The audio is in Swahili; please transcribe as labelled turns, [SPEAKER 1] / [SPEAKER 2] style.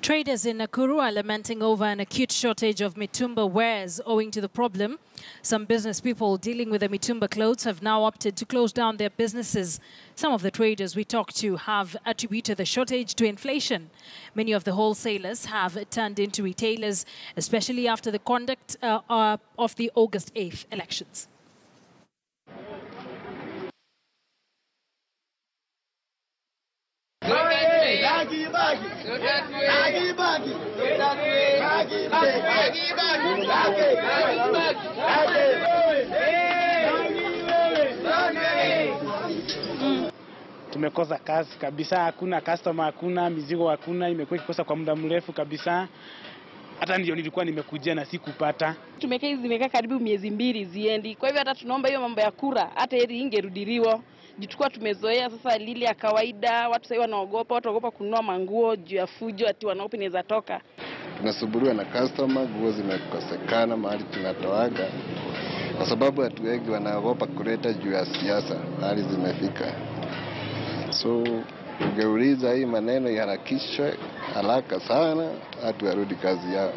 [SPEAKER 1] Traders in Nakuru are lamenting over an acute shortage of Mitumba wares owing to the problem. Some business people dealing with the Mitumba clothes have now opted to close down their businesses. Some of the traders we talked to have attributed the shortage to inflation. Many of the wholesalers have turned into retailers, especially after the conduct of the August 8th elections.
[SPEAKER 2] Tumekosa kazi kabisa, hakuna customer, hakuna mizigo, hakuna, imekuwa ikikosa kwa muda mrefu kabisa. Hata ndio nilikuwa nimekujia na sikupata.
[SPEAKER 3] Zimekaa karibu miezi 2 ziendi. Kwa hivyo hata tunaomba hiyo mambo ya kura hata heri ingerudiliwa. Jitukuwa tumezoea sasa lile ya kawaida, watu sasa wanaogopa kununua manguo juu ya fujo ati wanaopi inaweza toka.
[SPEAKER 4] Tunasumbuliwa na customer, nguo zimekosekana mahali tunatoaga. Kwa sababu watu wengi wanaogopa kuleta juu ya siasa, hali zimefika. So ungeuliza hii maneno iharakishwe haraka sana, watu warudi kazi yao.